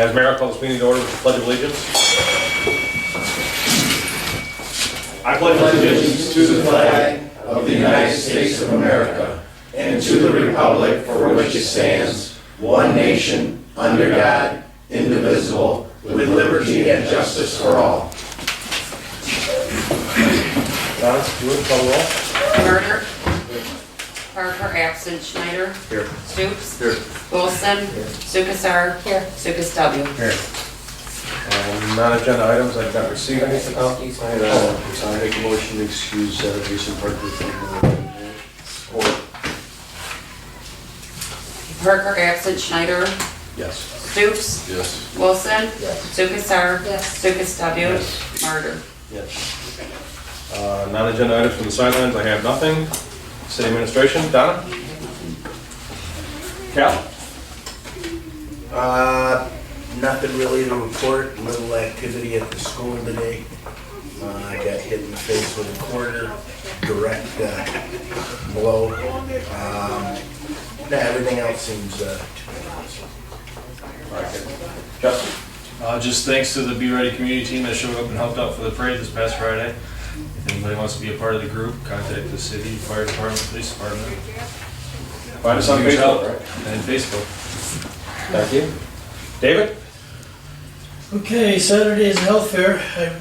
As mayor, I call this meeting to order with the Pledge of Allegiance. I pledge allegiance to the flag of the United States of America and to the republic for which it stands, one nation, under God, indivisible, with liberty and justice for all. Donna, do it, call the roll. Murder. Parker, absent. Schneider. Here. Stoops. Here. Wilson. Sukasar. Here. Sukas W. Here. Non-agenda items, I did not receive anything. I make a motion to excuse Jason Parker from Parker, absent. Schneider. Yes. Stoops. Yes. Wilson. Yes. Sukasar. Yes. Sukas W. Yes. Murder. Yes. Non-agenda items from the sidelines, I have nothing. City administration, Donna? Cal? Nothing really to report, little activity at the school today. I got hit in the face with a quarter, direct blow. Everything else seems Justin? Just thanks to the Be Ready community team that showed up and helped out for the parade this past Friday. If anybody wants to be a part of the group, contact the city, fire department, police department. Find us on Huge help. Facebook, right? And Facebook. Thank you. David? Okay, Saturday is a health fair. I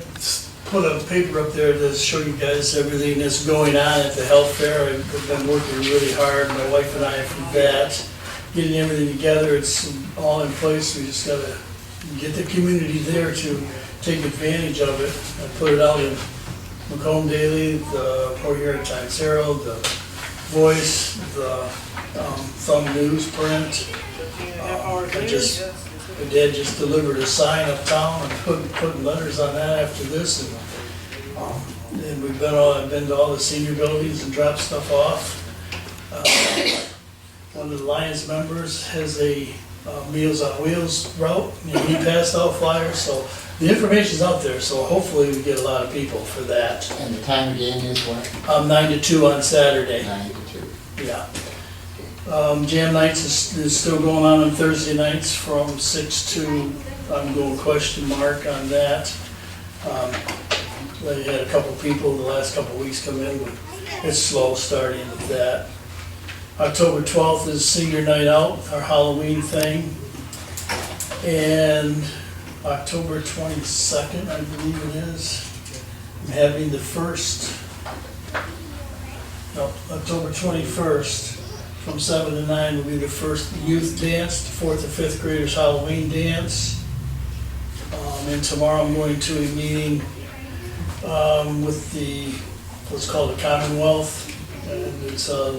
put a paper up there to show you guys everything that's going on at the health fair. I've been working really hard, my wife and I, for that. Getting everything together, it's all in place. We just gotta get the community there to take advantage of it. I put it out in Macomb Daily, the Port Huron Times Herald, the Voice, the Thumb News print. My dad just delivered a sign uptown and putting letters on that after this, and I've been to all the senior buildings and dropped stuff off. One of the Lions members has a Meals on Wheels route, and he passed out flyers, so the information's out there, so hopefully we get a lot of people for that. And the time again is what? 9 to 2 on Saturday. 9 to 2. Yeah. Jam nights is still going on Thursday nights from 6 to, I'm going question mark on that. They had a couple people the last couple weeks come in, but it's slow starting with that. October 12th is senior night out, our Halloween thing. And October 22nd, I believe it is, I'm having October 21st, from 7 to 9 will be the first youth dance, the 4th and 5th graders Halloween dance. And tomorrow I'm going to a meeting with what's called the Commonwealth. And it's a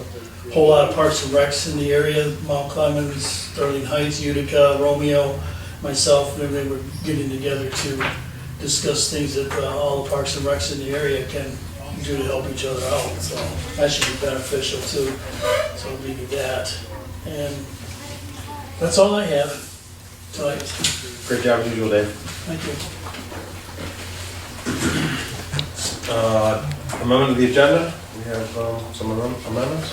whole lot of parks and recs in the area, Mount Clemens, Sterling Heights, Utica, Romeo, myself, and they were getting together to discuss things that all the parks and recs in the area can do to help each other out, so that should be beneficial too. So we do that, and that's all I have tonight. Great job as usual, Dave. Thank you. Amendment to the agenda, we have some amendments.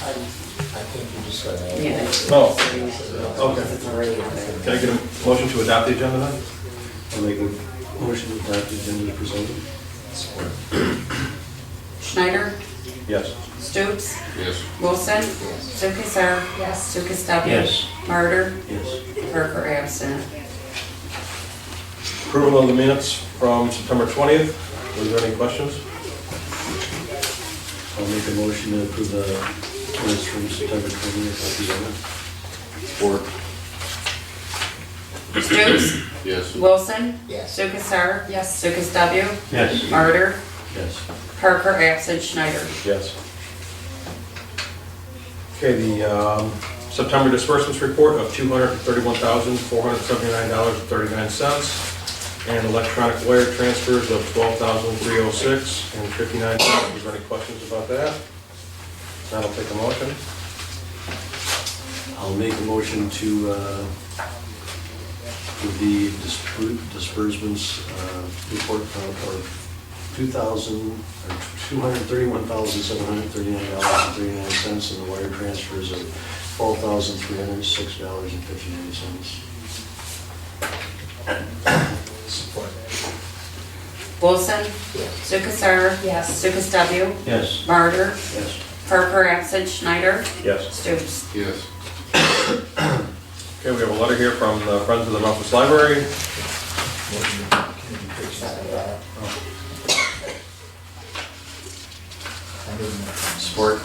I think you just got to. Yeah. Oh, okay. Can I get a motion to adopt the agenda then? I'll make a motion to adopt the agenda as presented. Schneider. Yes. Stoops. Yes. Wilson. Yes. Sukasar. Yes. Sukas W. Yes. Murder. Yes. Parker, absent. Approval of the minutes from September 20th. Was there any questions? I'll make a motion to approve the minutes from September 20th as presented. Or. Stoops. Yes. Wilson. Yes. Sukasar. Yes. Sukas W. Yes. Murder. Yes. Parker, absent. Schneider. Yes. Okay, the September disbursements report of $231,479.39 and electronic wire transfers of $12,306.59. Is there any questions about that? Now I'll take a motion. I'll make a motion to with the disbursements report of $231,739.39 and the wire transfers of $12,306.59. Support. Wilson, Yes. Lukasar. Yes. Lucas W. Yes. Martyr, Yes. Parker absent, Schneider, Yes. Stoops. Yes. Okay, we have a letter here from the Friends of the Memphis Library. Motion, can you fix that? I didn't. Support.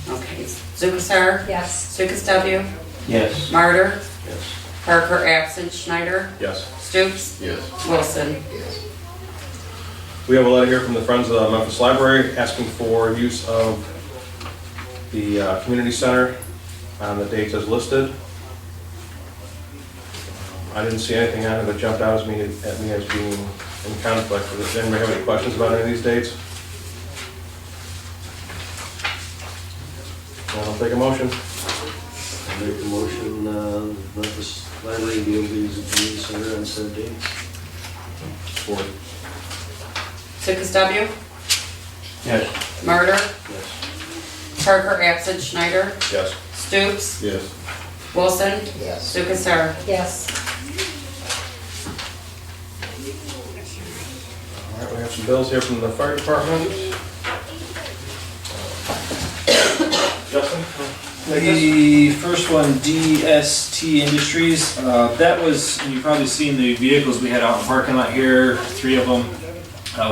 Okay, Lukasar. Yes. Lucas W. Yes. Martyr, Yes. Parker absent, Schneider, Yes. Stoops, Yes. Wilson. Yes. We have a letter here from the Friends of the Memphis Library asking for use of the community center on the dates as listed. I didn't see anything on it that jumped out at me as being in conflict. Does anybody have any questions about any of these dates? I'll take a motion. I make the motion, Memphis Library be able to use the community center on said dates. Support. Lucas W. Yes. Martyr, Yes. Parker absent, Schneider, Yes. Stoops, Yes. Wilson, Yes. Lukasar. Yes. All right, we have some bills here from the fire department. Justin? The first one, DST Industries, that was, you've probably seen the vehicles we had out in the parking lot here, 3 of them.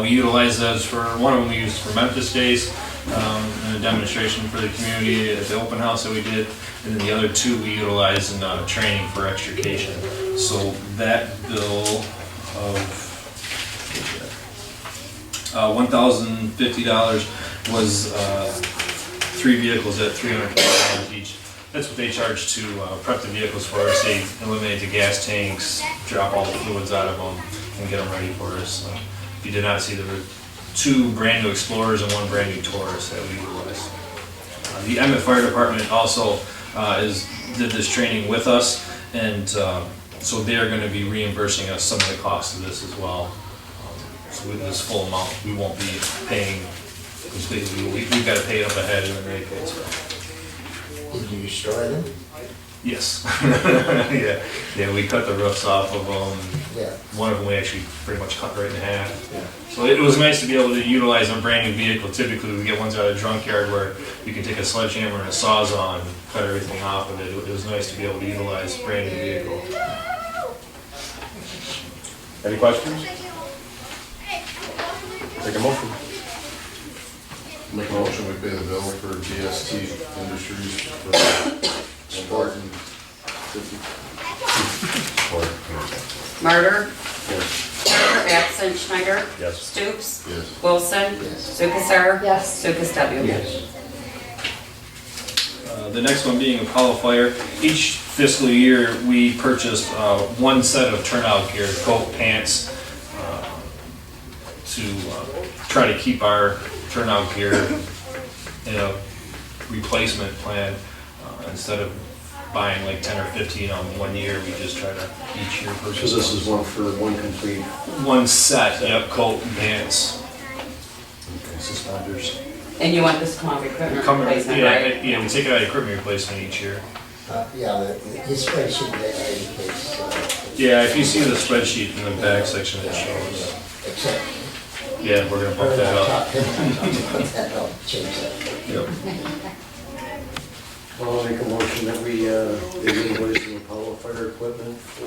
We utilized those for, one of them we used for Memphis Days, in a demonstration for the community at the open house that we did. And then the other 2 we utilized in training for extrication. So that bill of $1,050 was 3 vehicles at $320 each. That's what they charge to prep the vehicles for us. They eliminate the gas tanks, drop all the fluids out of them, and get them ready for us. So if you did not see, there were 2 brand new Explorers and 1 brand new Taurus that we utilized. The Emmett Fire Department also did this training with us, and so they're going to be reimbursing us some of the costs of this as well. So with this full amount, we won't be paying completely. We've got to pay it up ahead and then they pay us back. Did you destroy them? Yes. Yeah, we cut the roofs off of them. Yeah. One of them we actually pretty much cut right in half. Yeah. So it was nice to be able to utilize a brand new vehicle. Typically, we get ones out of junkyard where you can take a sledgehammer and a sawzall and cut everything off of it. It was nice to be able to utilize a brand new vehicle. Any questions? Take a motion. Make a motion, we pay the bill for DST Industries for support and 50. Support. Martyr, Yes. Parker absent, Schneider, Yes. Stoops, Yes. Wilson, Yes. Lukasar, Yes. Lucas W. Yes. The next one being Apollo Fire. Each fiscal year, we purchased 1 set of turnout gear, coat, pants, to try to keep our turnout gear in a replacement plan. Instead of buying like 10 or 15 on 1 year, we just try to each year purchase. So this is one for one complete. 1 set, yep, coat and pants, suspenders. And you want this to come off equipment Come- replacement, yeah, right? yeah, we take it out of equipment replacement each year. Yeah, his spreadsheet that indicates, Yeah, if you see the spreadsheet in the back section, it shows. except. Yeah, we're gonna bump that up. Change that. Yep. Well, I'll make a motion that we invoice the Apollo Fire Equipment for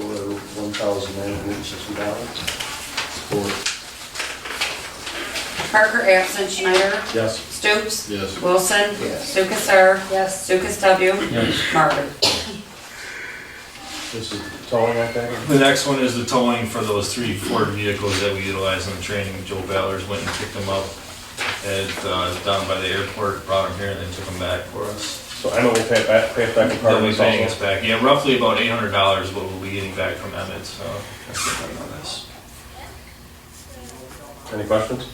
$1,960. Parker absent, Schneider, Yes. Stoops, Yes. Wilson, Yes. Lukasar, Yes. Lucas W. Yes. Martyr. This is towing, I think. The next one is the towing for those 3 Ford vehicles that we utilized in the training. Joe Ballers went and picked them up down by the airport, brought them here, and then took them back for us. So Emma will pay us back in part They'll of be this paying us also. back. Yeah, roughly about $800 is what we'll be getting back from Emmett, so that's the thing on this. Any questions?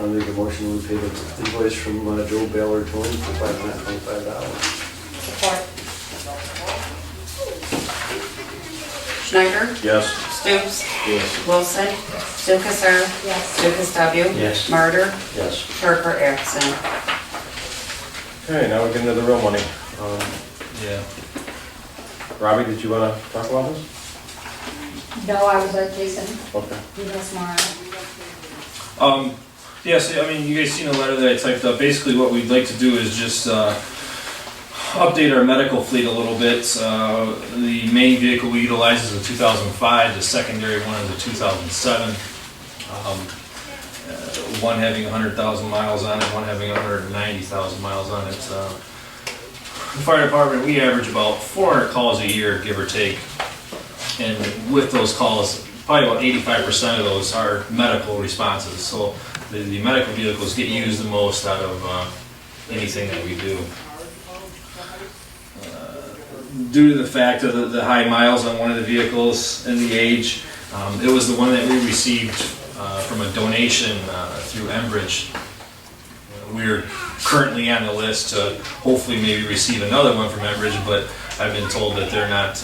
I'll make a motion we pay the invoice from Joe Baylor Towing for $525. Support. Schneider, Yes. Stoops? Yes. Wilson? Lukasar? Lucas W? Yes. Martyr? Yes. Parker absent. Okay, now we get into the real money. Yeah. Robbie, did you want to talk about this? No, I was at Jason. Okay. He has more. Yeah, so, I mean, you guys seen the letter that I typed up. Basically, what we'd like to do is just update our medical fleet a little bit. The main vehicle we utilize is a 2005, the secondary one is a 2007. One having 100,000 miles on it, one having 190,000 miles on it. The fire department, we average about 400 calls a year, give or take. And with those calls, probably about 85% of those are medical responses. So the medical vehicles get used the most out of anything that we do. Due to the fact of the high miles on one of the vehicles and the age, it was the one that we received from a donation through Enbridge. We're currently on the list to hopefully maybe receive another one from Enbridge, but I've been told that they're not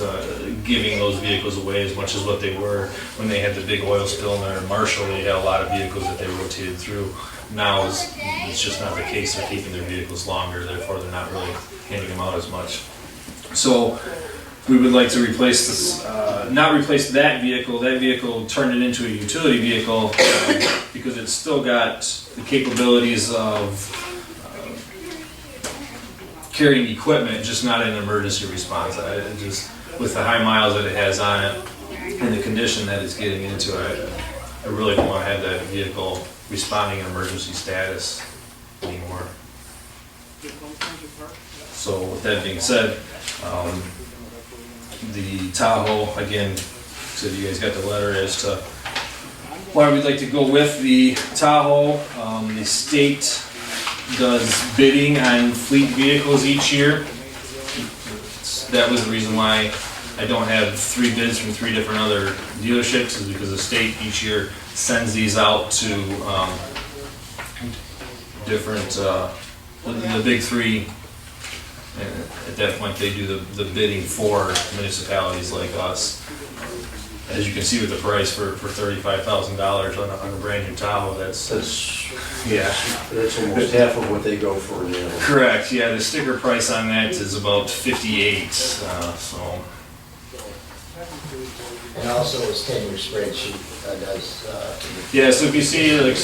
giving those vehicles away as much as what they were when they had the big oil spill there in Marshall. They had a lot of vehicles that they rotated through. Now it's just not the case. They're keeping their vehicles longer, therefore they're not really handing them out as much. So we would like to replace this, not replace that vehicle. That vehicle, turn it into a utility vehicle because it's still got the capabilities of carrying equipment, just not an emergency response. Just with the high miles that it has on it and the condition that it's getting into, I really don't want to have that vehicle responding in emergency status anymore. So with that being said, the Tahoe, again, so you guys got the letter as to why we'd like to go with the Tahoe. The state does bidding on fleet vehicles each year. That was the reason why I don't have 3 bids from 3 different other dealerships, is because the state each year sends these out to different, the big 3. And at that point, they do the bidding for municipalities like us. As you can see with the price for $35,000 on a brand new Tahoe, that's almost half of what they go for now. correct. Yeah, the sticker price on that is about 58. So And also his 10-year spreadsheet does. yeah, so if you see like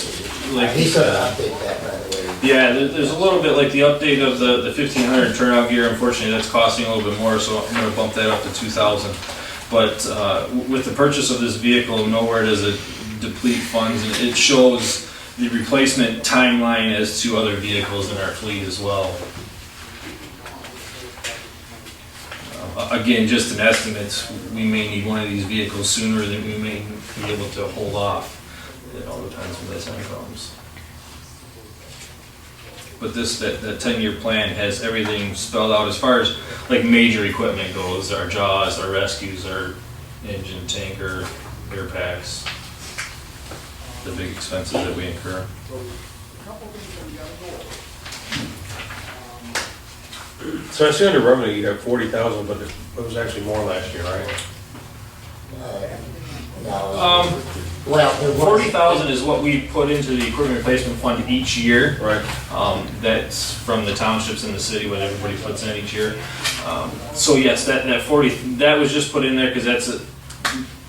He's gonna update that right away. yeah, there's a little bit like the update of the 1500 turnout gear. Unfortunately, that's costing a little bit more, so I'm going to bump that up to 2000. But with the purchase of this vehicle, nowhere does it deplete funds, and it shows the replacement timeline as to other vehicles in our fleet as well. Again, just an estimate, we may need one of these vehicles sooner than we may be able to hold off. It all depends when that time comes. But that 10-year plan has everything spelled out as far as like major equipment goes, our jaws, our rescues, our engine, tanker, air packs, the big expenses that we incur. So I see under revenue you have 40,000, but it was actually more last year, right? No. Well, there was. 40,000 is what we put into the equipment replacement fund each year. Right. That's from the townships in the city, what everybody puts in each year. So yes, that 40, that was just put in there because that's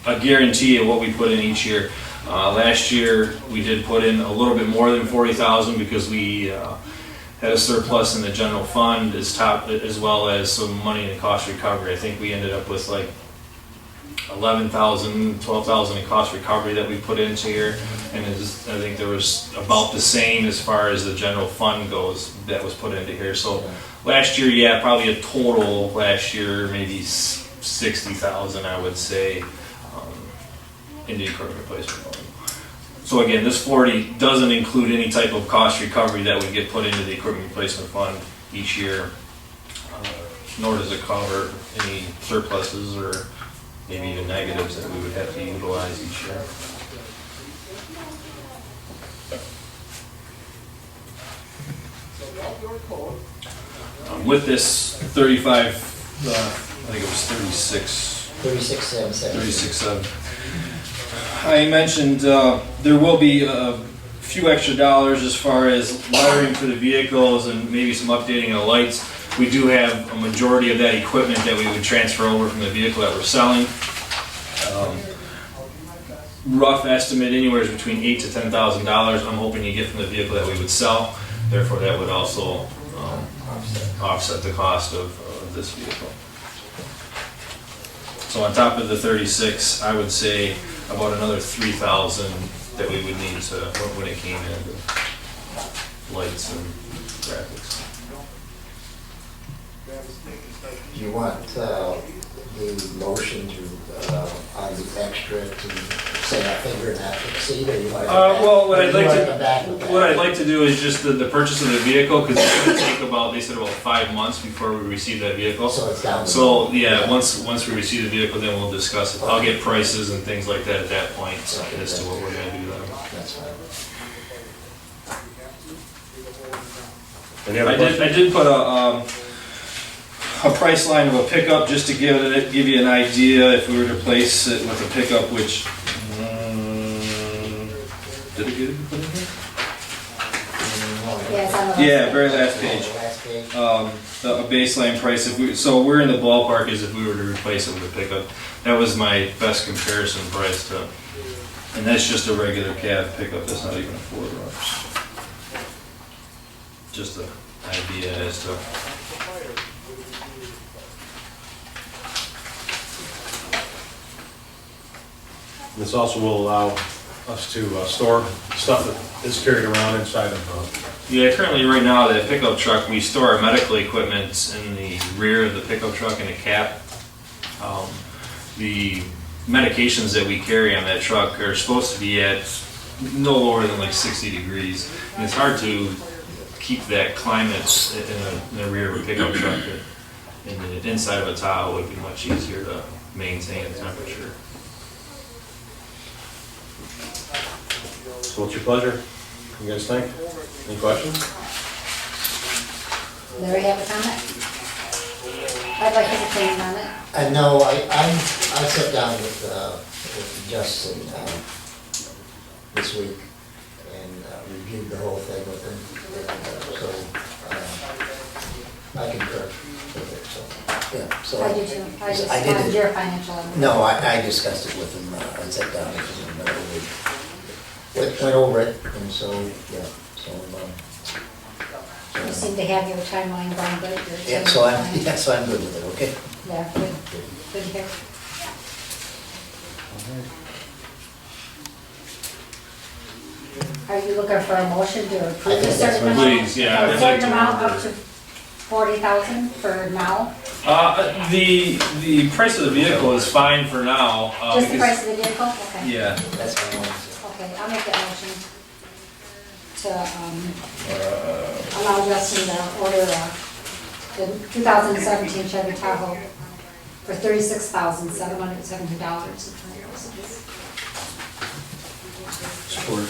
a guarantee of what we put in each year. Last year, we did put in a little bit more than 40,000 because we had a surplus in the general fund as well as some money in cost recovery. I think we ended up with like 11,000, 12,000 in cost recovery that we put into here, and I think there was about the same as far as the general fund goes that was put into here. So last year, yeah, probably a total last year maybe 60,000, I would say, in the equipment replacement fund. So again, this 40 doesn't include any type of cost recovery that would get put into the equipment replacement fund each year, nor does it cover any surpluses or maybe even negatives that we would have to utilize each year. With this 35, I think it was 36. 36,770. 36.7. I mentioned there will be a few extra dollars as far as wiring for the vehicles and maybe some updating of the lights. We do have a majority of that equipment that we would transfer over from the vehicle that we're selling. Rough estimate, anywhere between $8,000 to $10,000. I'm hoping you get from the vehicle that we would sell. Therefore, that would also offset the cost of this vehicle. So on top of the 36, I would say about another 3,000 that we would need to when it came in lights and graphics. Do you want the motion to, on the extra to say a figure not to exceed, or you want to? Well, what I'd like to. What I'd like to do is just the purchase of the vehicle, because it's going to take about, they said about 5 months before we receive that vehicle. So it's down. So, yeah, once we receive the vehicle, then we'll discuss it. I'll get prices and things like that at that point as to what we're going to do then. That's fine. Any other questions? I did put a price line of a pickup just to give you an idea if we were to place it with a pickup, which, did it get it put in here? Yes, on the last Yeah, page. very last page. Last page. A baseline price, so we're in the ballpark as if we were to replace it with a pickup. That was my best comparison price to, and that's just a regular cab pickup, that's not even a 4-door. Just an idea as to. This also will allow us to store stuff that is carried around inside of. Yeah, currently right now, that pickup truck, we store our medical equipment in the rear of the pickup truck in a cap. The medications that we carry on that truck are supposed to be at no lower than like 60 degrees. And it's hard to keep that climate in the rear of a pickup truck. In the inside of a Tahoe would be much easier to maintain the temperature. So what's your pleasure? You guys think? Any questions? Larry have a comment? I'd like his opinion on it. No, I sat down with Justin this week and reviewed the whole thing with him. So I concur with it, so, yeah. So I do too. I just I did wanted it. your financial. opinion. No, I discussed it with him, I sat down with him, and went over it, and so, yeah, so, You seem to have your timeline going good. Your yeah, so timeline. so I'm good with it, okay? Yeah, good, good here. Are you looking for a motion to I approve think a that's certain what- amount? Please, yeah, A I'd like certain to amount up order. to 40,000 for now? The price of the vehicle is fine for now. Just the because- price of the vehicle? Okay. Yeah. That's what I wanted to Okay, I'll make that motion to allow Justin to order the 2017 Chevy Tahoe for $36,770. Support.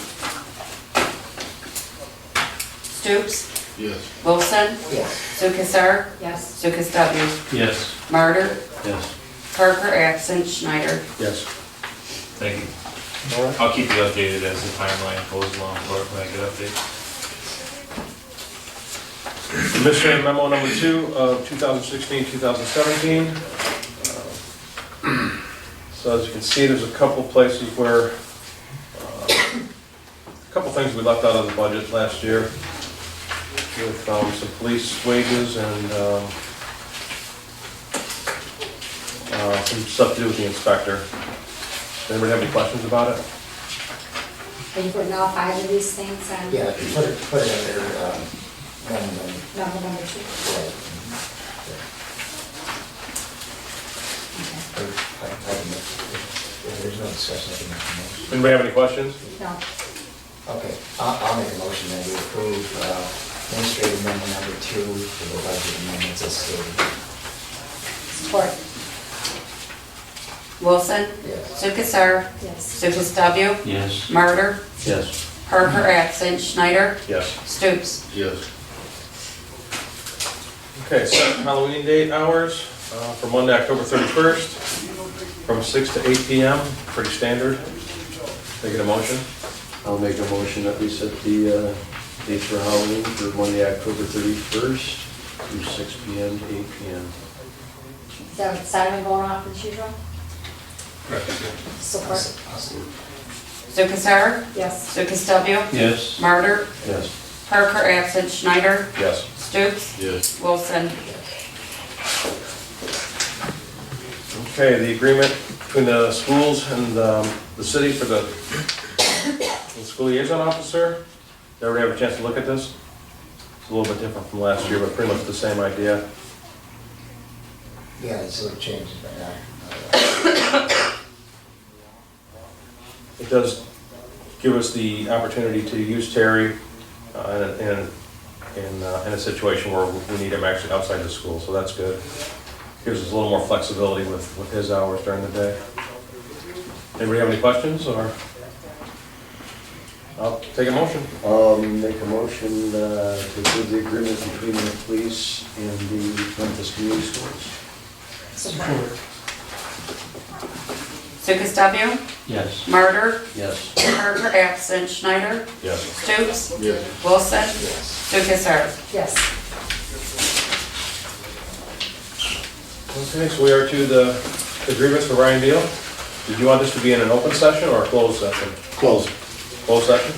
Stoops? Yes. Wilson? say. Yes. Lukasar? Yes. LukasW? Yes. Martyr? Yes. Parker, absent Schneider. Yes. Thank you. All right. I'll keep you updated as the timeline goes along when I get updates. Administrative memo number 2 of 2016-2017. So as you can see, there's a couple places where, a couple things we left out of the budget last year with some police wages and some stuff to do with the inspector. Does anybody have any questions about it? Are you putting all 5 of these things on? Yeah, if you put it under, Number 2. right. Okay. I can make, if there's no discussion, I can make a motion. Anybody have any questions? No. Okay, I'll make a motion that we approve administrative memo number 2 for the budget amendments as stated. Support. Wilson? Yes. Lukasar? Yes. Lukasw? Yes. Martyr? Yes. Parker, absent Schneider. Yes. Stoops? Yes. Okay, set Halloween date hours for Monday, October 31st. from 6 to 8 p.m., pretty standard. Take a motion. I'll make a motion that we set the dates for Halloween for Monday, October 31st through 6 p.m. to 8 p.m. Is that siren going off as usual? Correct. Support. Lukasar? Yes. Lucas W? Yes. Martyr? Yes. Parker, absent Schneider? Yes. Stoops? Yes. Wilson? Okay, the agreement between the schools and the city for the school liaison officer. Did everybody have a chance to look at this? It's a little bit different from last year, but pretty much the same idea. Yeah, it's a little changes, but It does give us the opportunity to use Terry in a situation where we need him actually outside the school, so that's good. Gives us a little more flexibility with his hours during the day. Anybody have any questions, or? I'll take a motion. Make a motion to approve the agreement between the police and the Memphis Community Schools. Support. Lucas W? Yes. Martyr? Yes. Parker, absent Schneider? Yes. Stoops? Yes. Wilson? yes. Lukasar? Yes. Okay, so we are to the agreements for Ryan Deal. Did you want this to be in an open session or a closed session? Close. Closed session?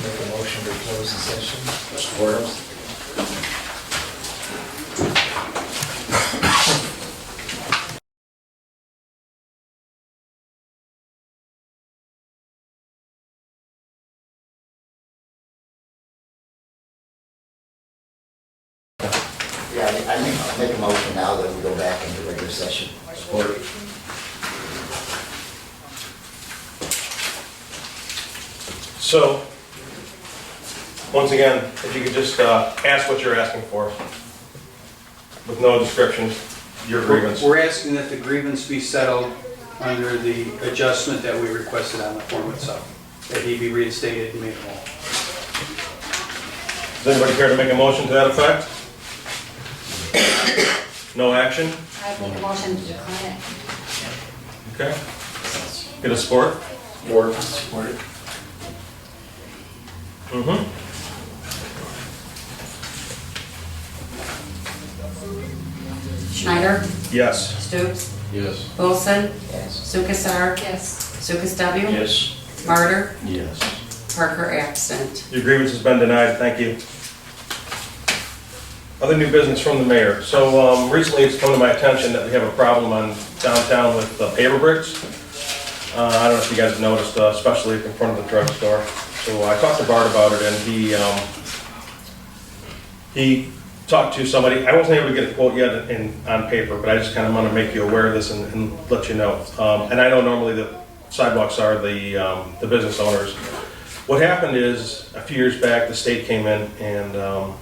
Make a motion to close the session. Support. Yeah, I make a motion now that we go back into regular session. Support. So, once again, if you could just ask what you're asking for, with no description, your grievance. We're asking that the grievance be settled under the adjustment that we requested on the form itself, that he be reinstated and made whole. Does anybody care to make a motion to that effect? No action? I make a motion to decline it. Okay. Get a support? Support. Mm-hmm. Schneider? Yes. Stoops? Yes. Wilson? Yes. Lukasar? Yes. Lucas W? Yes. Martyr? Yes. Parker, absent. Your grievance has been denied, thank you. Other new business from the mayor. So recently it's come to my attention that we have a problem on downtown with paver bricks. I don't know if you guys have noticed, especially in front of the drugstore. So I talked to Bart about it, and he talked to somebody. I wasn't able to get a quote yet on paper, but I just kind of want to make you aware of this and let you know. And I know normally the sidewalks are the business owners. What happened is, a few years back, the state came in and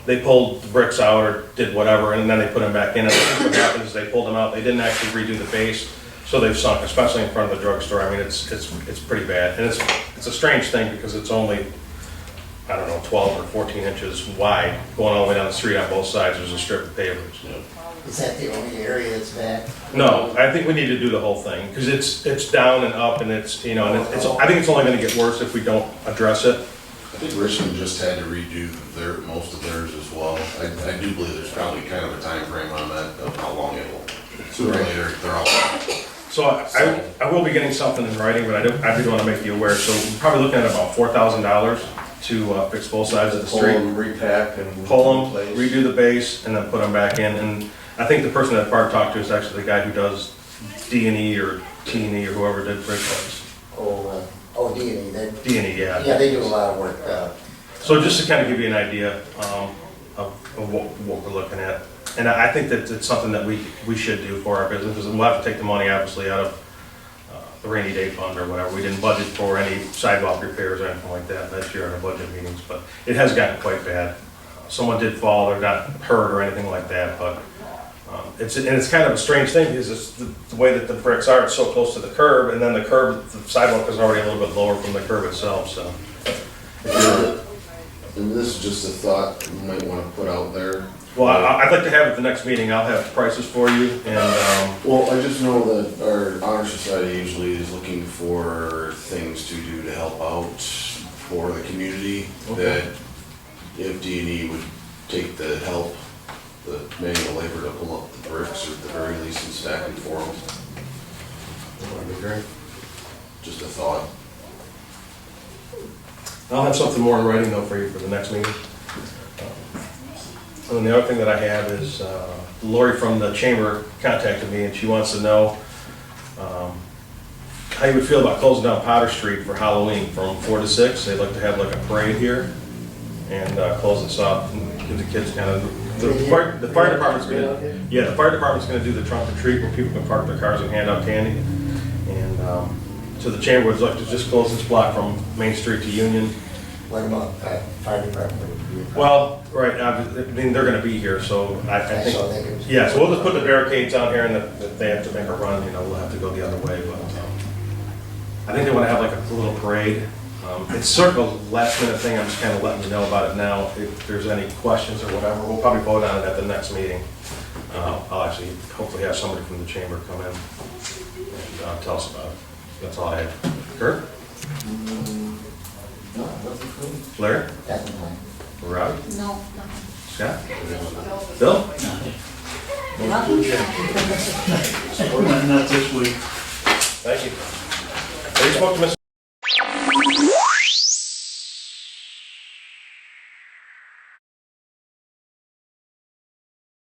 they pulled the bricks out or did whatever, and then they put them back in. And what happened is they pulled them out. They didn't actually redo the base, so they've sunk, especially in front of the drugstore. I mean, it's pretty bad, and it's a strange thing because it's only, I don't know, 12 or 14 inches wide, going all the way down the street on both sides. There's a strip of pavers. Is that the only area that's bad? No, I think we need to do the whole thing because it's down and up, and it's, you know, and I think it's only going to get worse if we don't address it. I think Richmond just had to redo most of theirs as well. I do believe there's probably kind of a time frame on that of how long it will. Sooner or later, they're all. So I will be getting something in writing, but I do want to make you aware. So we're probably looking at about $4,000 to fix both sides of the Pull street. them, repack, and Pull them, replace. redo the base, and then put them back in. And I think the person that Bart talked to is actually the guy who does D&E or T&E or whoever did brick cuts. D&E, D&E, yeah. yeah, they do a lot of work. So just to kind of give you an idea of what we're looking at. And I think that it's something that we should do for our business, because we'll have to take the money obviously out of the rainy day fund or whatever. We didn't budget for any sidewalk repairs or anything like that last year in our budget meetings, but it has gotten quite bad. Someone did fall or got hurt or anything like that, but it's kind of a strange thing because it's the way that the bricks are, it's so close to the curb, and then the sidewalk is already a little bit lower from the curb itself, so. And this is just a thought you might want to put out there. Well, I'd like to have it the next meeting, I'll have prices for you, and, Well, I just know that our honor society usually is looking for things to do to help out for the community. Okay. That if D&E would take the help, the manual labor to pull up the bricks, or at the very least in stacking for them. That'd be great. Just a thought. I'll have something more in writing though for you for the next meeting. And then the other thing that I have is Lori from the chamber contacted me and she wants to know how you would feel about closing down Potter Street for Halloween from 4 to 6. They'd like to have like a parade here and close this up and give the kids kind of, the fire department's gonna, yeah, the fire department's gonna do the trunk or treat where people can park their cars and hand out candy. And so the chamber would like to just close this block from Main Street to Union. What about fire department? Well, right, I mean, they're gonna be here, so I So they think, can- yeah, so we'll just put the barricades out here, and if they have to make a run, you know, we'll have to go the other way, but I think they wanna have like a little parade. It's sort of a last minute thing, I'm just kinda letting you know about it now. If there's any questions or whatever, we'll probably vote on it at the next meeting. I'll actually hopefully have somebody from the chamber come in and tell us about it. That's all I have. Kurt? No, nothing for me. Larry? Definitely. Robbie? No, nothing. Scott? Bill? Not this week. Thank you. Have you spoke to Mrs.